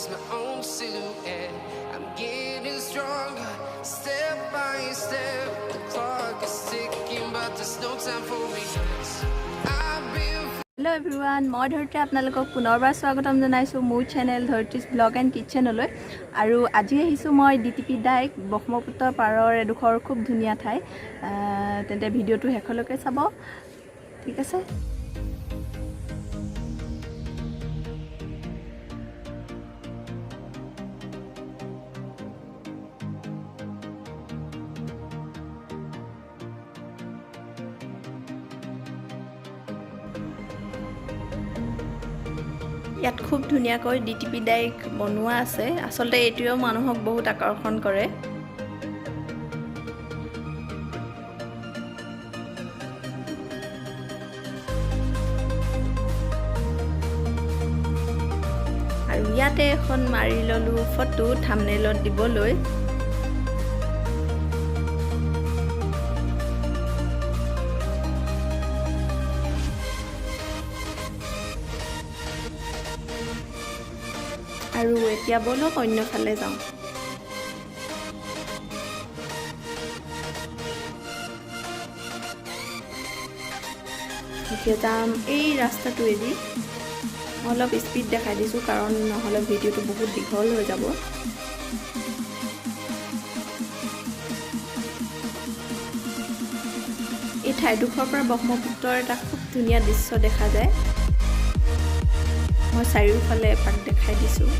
lose my own silhouette. I'm getting stronger, step by step. The clock is ticking, but there's no time for regrets. I've been. Hello everyone, মই ধৰতি আপোনালোকক পুনৰবাৰ স্বাগতম জনাইছো মোৰ channel ধৰতিস blog and কিচেনলৈ। আৰু আজি আহিছো মই DTP DYKE ব্ৰহ্মপুত্ৰ পাৰৰ এডোখৰ খুব ধুনীয়া ঠাই। তেন্তে ভিডিঅ'টো শেষলৈকে চাব, ঠিক আছে? ইয়াত খুব ধুনীয়াকৈ DTP DYKE বনোৱা আছে। আসলতে এটিও মানুহক বহুত আকৰ্ষণ কৰে। আৰু ইয়াতে এখন মাৰি ললো ফটো থাম্বনেইলত দিবলৈ। আৰু এতিয়া বলক অন্য ফালে যাওঁ। এতিয়া যাম এই ৰাস্তাটোৱেদি। অলপ স্পীড দেখাই দিছোঁ কাৰণ নহ'লে ভিডিঅ'টো বহুত দীঘল হৈ যাব। এই ঠাইডোখৰৰ পৰা ব্ৰহ্মপুত্ৰৰ এটা খুব ধুনীয়া দৃশ্য দেখা যায়। মই চাৰিওফালে এপাক দেখাই দিছোঁ।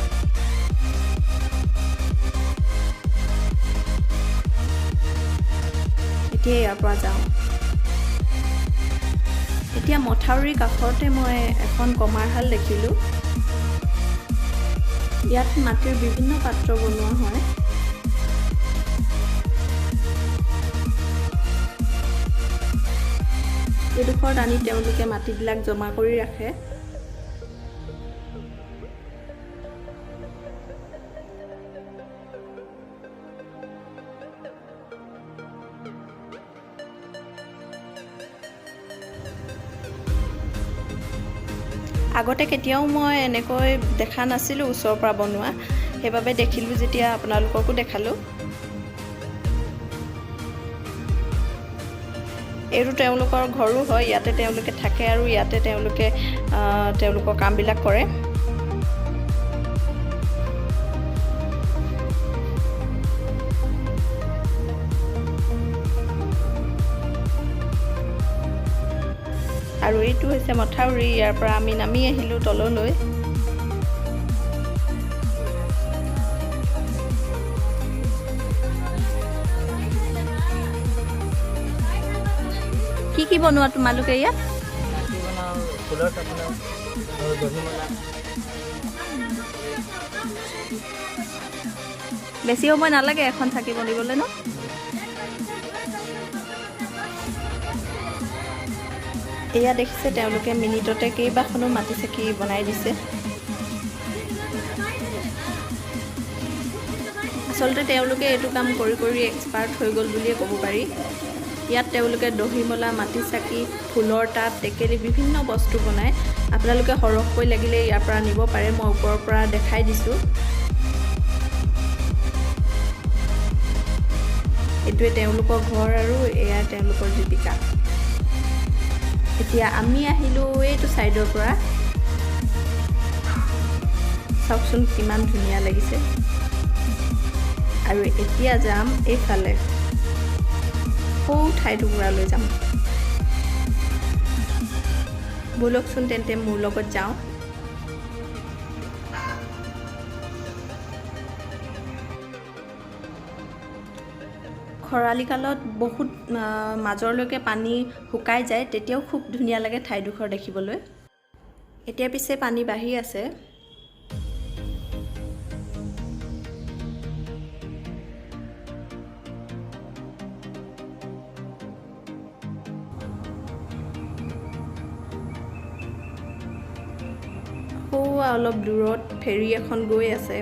এতিয়া ইয়াৰ পৰা যাওঁ। এতিয়া মথাউৰিৰ কাষতে মই এখন কমাৰশাল দেখিলোঁ। ইয়াত মাটিৰ বিভিন্ন পাত্ৰ বনোৱা হয়। এইডোখৰত আনি তেওঁলোকে মাটিবিলাক জমা কৰি ৰাখে। আগতে কেতিয়াও মই এনেকৈ দেখা নাছিলোঁ ওচৰৰ পৰা বনোৱা, সেইবাবে দেখিলোঁ যেতিয়া আপোনালোককো দেখালোঁ। এইটো তেওঁলোকৰ ঘৰো হয়, ইয়াতে তেওঁলোকে থাকে আৰু ইয়াতে তেওঁলোকে তেওঁলোকৰ কামবিলাক কৰে। আৰু এইটো হৈছে মথাউৰি, ইয়াৰ পৰা আমি নামি আহিলোঁ তললৈ। কি বনোৱা তোমালোকে ইয়াত? বেছি সময় নালাগে এখন চাকি বনিবলৈ ন? এয়া দেখিছে তেওঁলোকে মিনিটতে কেইবাখনো মাটি চাকি বনাই দিছে। আচলতে তেওঁলোকে এইটো কাম কৰি কৰি এক্সপাৰ্ট হৈ গ'ল বুলিয়ে ক'ব পাৰি। ইয়াত তেওঁলোকে দহিমলা, মাটি চাকি, ফুলৰ টাব, টেকেলি বিভিন্ন বস্তু বনায়। আপোনালোকে সৰহকৈ লাগিলে ইয়াৰ পৰা নিব পাৰে, মই ওপৰৰ পৰা দেখাই দিছোঁ। এইটোৱে তেওঁলোকৰ ঘৰ আৰু এয়া তেওঁলোকৰ জীৱিকা। এতিয়া আমি আহিলোঁ এইটো ছাইডৰ পৰা। চাওকচোন কিমান ধুনীয়া লাগিছে। আৰু এতিয়া যাম এইফালে, সৌ ঠাইটুকুৰালৈ যাম। ব'লকচোন তেন্তে মোৰ লগত যাওঁ। খৰালি কালত বহুত মাজৰলৈকে পানী শুকাই যায়, তেতিয়াও খুব ধুনীয়া লাগে ঠাইডোখৰ দেখিবলৈ। এতিয়া পিছে পানী বাঢ়ি আছে। অলপ দূৰত ফেৰী এখন গৈ আছে।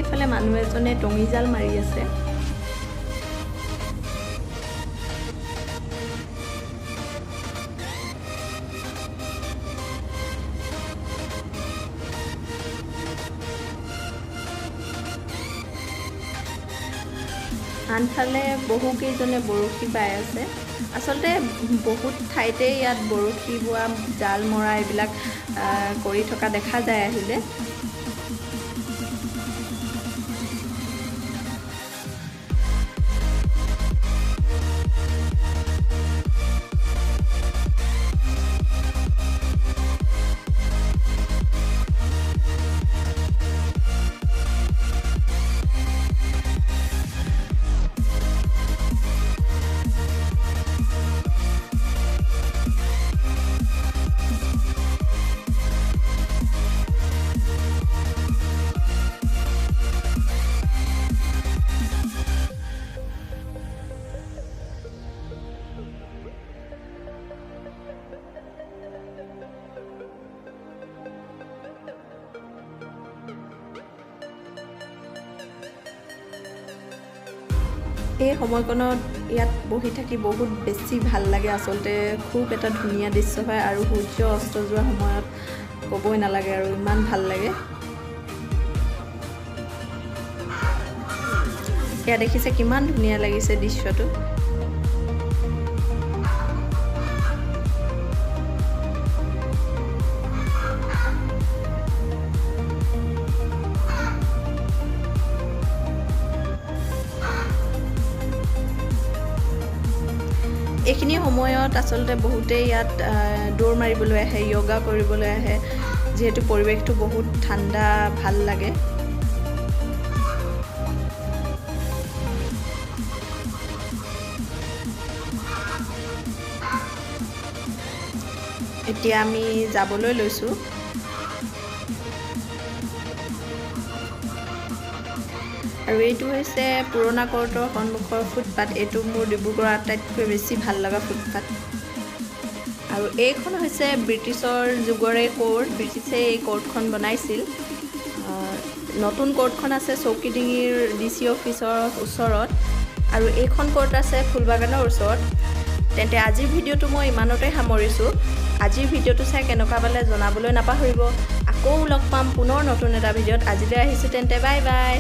এইফালে মানুহ এজনে টঙি জাল মাৰি আছে আনফালে বহুকেইজনে বৰশী বাই আছে আচলতে বহুত ঠাইতে ইয়াত বৰশী বোৱা জাল মৰা এইবিলাক কৰি থকা দেখা যায় আহিলে এই সময়কণত ইয়াত বহি থাকি বহুত বেছি ভাল লাগে আচলতে খুব এটা ধুনীয়া দৃশ্য হয় আৰু সূৰ্য অস্ত যোৱাৰ সময়ত ক'বই নালাগে আৰু ইমান ভাল লাগে এয়া দেখিছে কিমান ধুনীয়া লাগিছে দৃশ্যটো এইখিনি সময়ত আচলতে বহুতেই ইয়াত দৌৰ মাৰিবলৈ আহে যোগা কৰিবলৈ আহে যেহেতু পৰিৱেশটো বহুত ঠাণ্ডা ভাল লাগে এতিয়া আমি যাবলৈ লৈছোঁ আৰু এইটো হৈছে পুৰণা কোৰ্টৰ সন্মুখৰ ফুটপাথ এইটো মোৰ ডিব্ৰুগড়ৰ আটাইতকৈ বেছি ভাল লগা ফুটপাথ আৰু এইখন হৈছে ব্ৰিটিছৰ যুগৰে কোৰ্ট ব্ৰিটিছে এই কোৰ্টখন বনাইছিল নতুন কোৰ্টখন আছে চৌকিডিঙিৰ DC অফিচৰ ওচৰত আৰু এইখন কোৰ্ট আছে ফুলবাগানৰ ওচৰত তেন্তে আজিৰ ভিডিঅ'টো মই ইমানতে সামৰিছোঁ আজিৰ ভিডিঅ'টো চাই কেনেকুৱা পালে জনাবলৈ নাপাহৰিব আকৌ লগ পাম পুনৰ নতুন এটা ভিডিঅ'ত আজিলৈ আহিছোঁ তেন্তে বাই বাই